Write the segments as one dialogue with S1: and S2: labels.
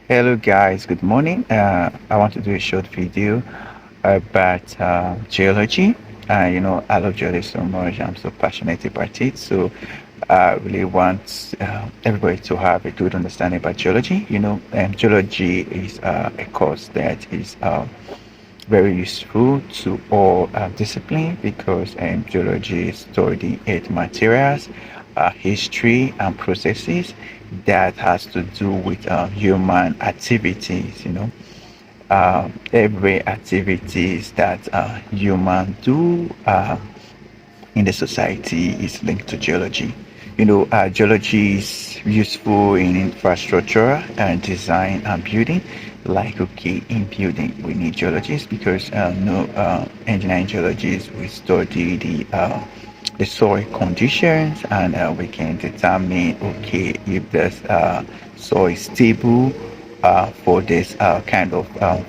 S1: Hello guys, good morning. I want to do a short video about geology. I love geology so much. I'm so passionate about it. So I really want everybody to have a good understanding about geology. Geology is a course that is very useful to all discipline because geology study earth materials, history and processes that has to do with human activities. Every activities that human do in the society is linked to geology. Geology is useful in infrastructure and design and building. Like, okay, in building, we need geologists because no engineering geologists we study the soil conditions and we can determine, okay, if the soil is stable for this kind of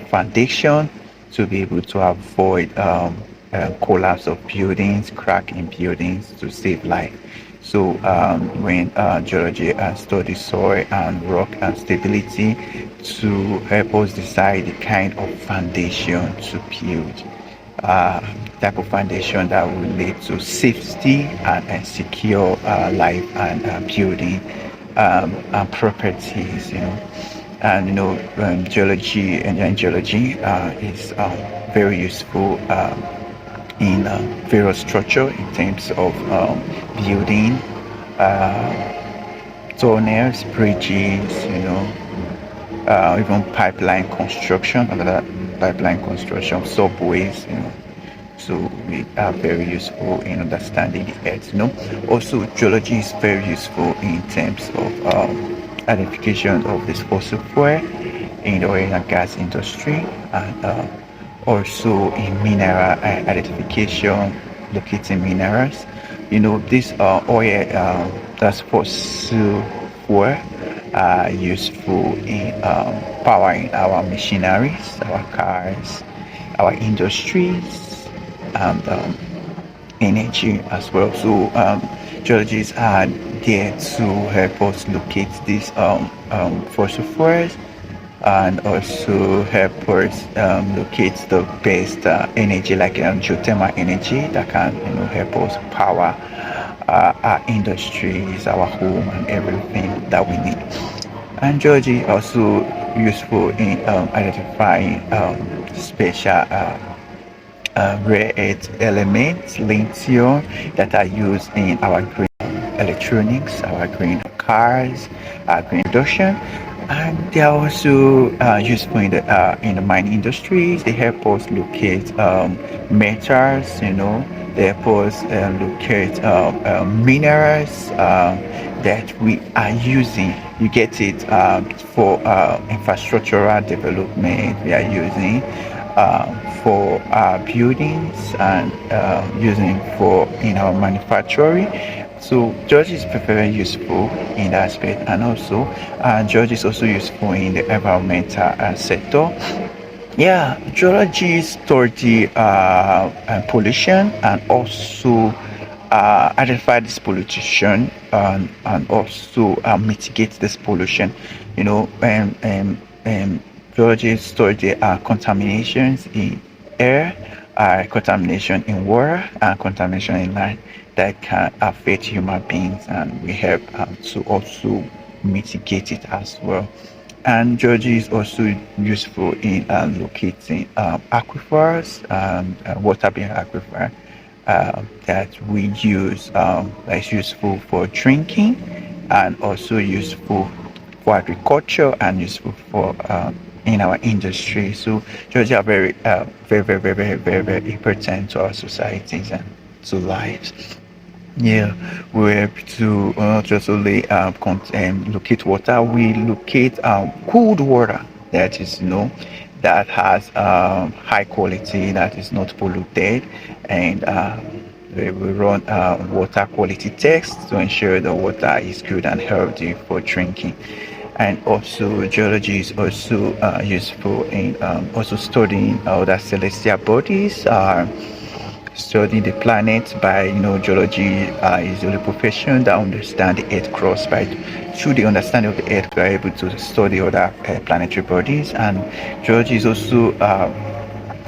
S1: foundation to be able to avoid collapse of buildings, crack in buildings to save life. So when geology studies soil and rock and stability to help us decide the kind of foundation to build, uh, type of foundation that will lead to safety and secure life and building and properties. Geology and geology is very useful in various structure in terms of building, tunnels, bridges, even pipeline construction, another pipeline construction, subways, so we are very useful in understanding the earth. Also geology is very useful in terms of identification of this fossil fuel in the oil and gas industry, and also in mineral identification, locating minerals. This oil, that's fossil fuel, are useful in powering our machineries, our cars, our industries, and energy as well. So geologists are there to help us locate these fossil fuels and also help us locate the best energy like geothermal energy that can help us power our industries, our home and everything that we need. And geology also useful in identifying special rare earth elements, lithium, that are used in our green electronics, our green cars, our green production, and they are also useful in the mining industries. They help us locate metals. They help us locate minerals that we are using. You get it for infrastructural development. We are using for buildings and using for in our manufacturing. So geology is very useful in that aspect, and also geology is also useful in the environmental sector. Yeah, geology study pollution and also identify this pollution and also mitigate this pollution. Geologists study contaminations in air, contamination in water, and contamination in land that can affect human beings, and we help to also mitigate it as well. And geology is also useful in locating aquifers and water-bearing aquifer that we use, that is useful for drinking and also useful for agriculture and useful for in our industry. So geology are very important to our societies and to lives. Yeah, we have to not just only locate water, we locate cooled water that is, that has high quality, that is not polluted, and we run water quality tests to ensure the water is good and healthy for drinking. And also geology is also useful in also studying other celestial bodies, study the planet. By geology is the profession that understand the earth crust. By through the understanding of the earth, we are able to study other planetary bodies. And geology is also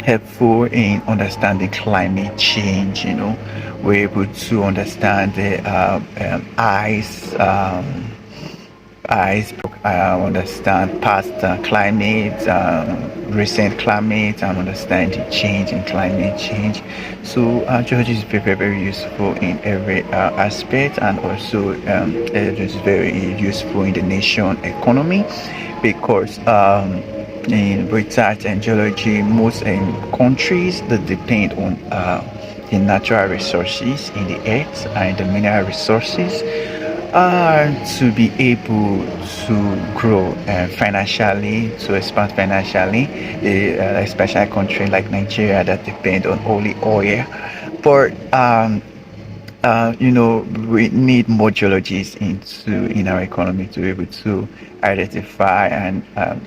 S1: helpful in understanding climate change. We're able to understand the ice. I understand past climate, recent climate, and understand the change in climate change. So geology is very, very useful in every aspect, and also it is very useful in the nation economy because in research and geology, most countries that depend on the natural resources in the earth and the mineral resources to be able to grow financially, to expand financially, especially a country like Nigeria that depend on only oil. But we need more geologists in our economy to be able to identify and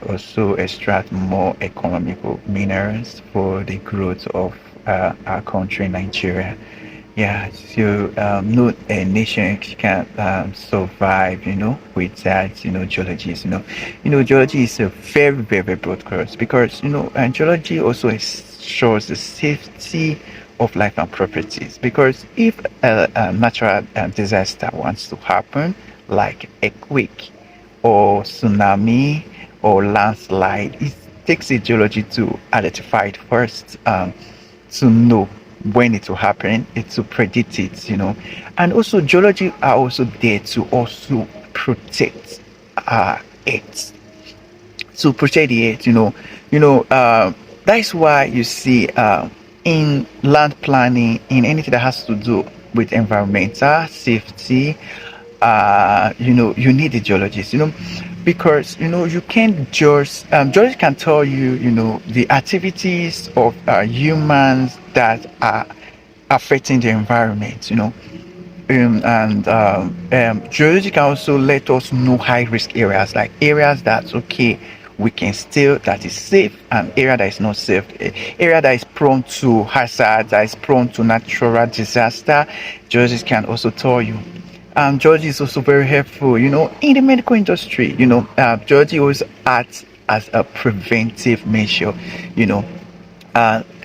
S1: also extract more economical minerals for the growth of our country, Nigeria. Yeah, so no nation can survive, without geologists. Geology is a very, very broad course because and geology also ensures the safety of life and properties. Because if a natural disaster wants to happen, like earthquake or tsunami or landslide, it takes a geology to identify it first, to know when it will happen, it to predict it, and also geology are also there to also protect it, to protect the earth. That's why you see in land planning, in anything that has to do with environmental safety, you need a geologist, because you can't just geologists can tell you, the activities of humans that are affecting the environment, and geology can also let us know high risk areas, like areas that's okay we can still, that is safe, and area that is not safe, area that is prone to hazard, that is prone to natural disaster. Geologists can also tell you. Geology is also very helpful, in the medical industry. Geology always acts as a preventive measure.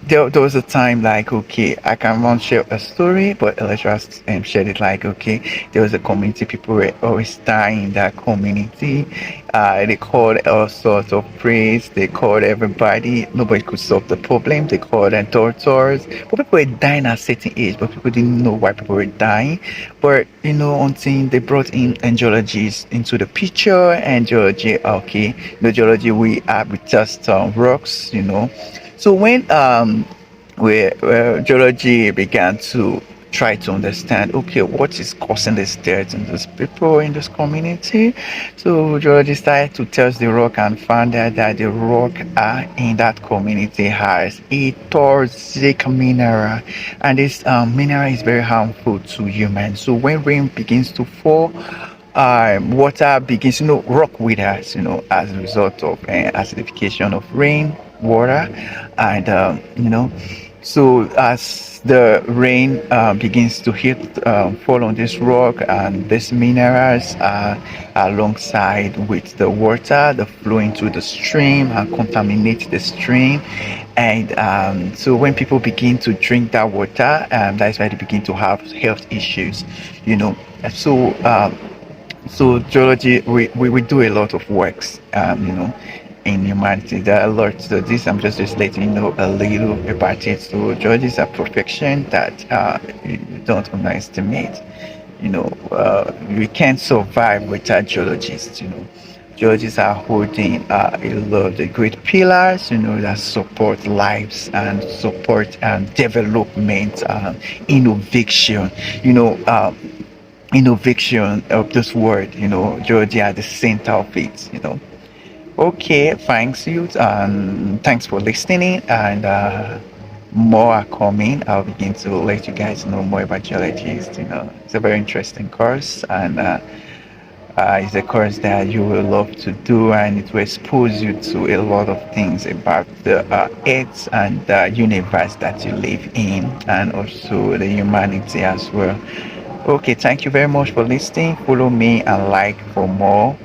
S1: There was a time like, okay, I can once share a story, but Electras shared it like, okay, there was a community, people were always dying in that community. They called all sorts of priests, they called everybody, nobody could solve the problem. They called doctors, but people were dying at a certain age, but people didn't know why people were dying. But until they brought in geologists into the picture, and geology, okay, geology, we test rocks, So when geology began to try to understand, okay, what is causing this death in these people in this community, so geology started to test the rock and found out that the rock in that community has a toxic mineral, and this mineral is very harmful to humans. So when rain begins to fall, water begins, rock withers, as a result of acidification of rain water, and so as the rain begins to fall on this rock, and these minerals alongside with the water that flow into the stream and contaminate the stream, and so when people begin to drink that water, that's why they begin to have health issues, so so geology, we do a lot of works, in humanity. There are a lot to this. I'm just letting you know a little about it. So geology is a profession that you don't underestimate. We can't survive without geologists. Geologists are holding a lot of the great pillars, that support lives and support development, innovation. Innovation of this word, geology at the center of it. Okay, thanks you, and thanks for listening, and more are coming. I'll begin to let you guys know more about geologists. It's a very interesting course, and It's a course that you will love to do, and it will expose you to a lot of things about the earth and the universe that you live in, and also the humanity as well. Okay, thank you very much for listening. Follow me and like for more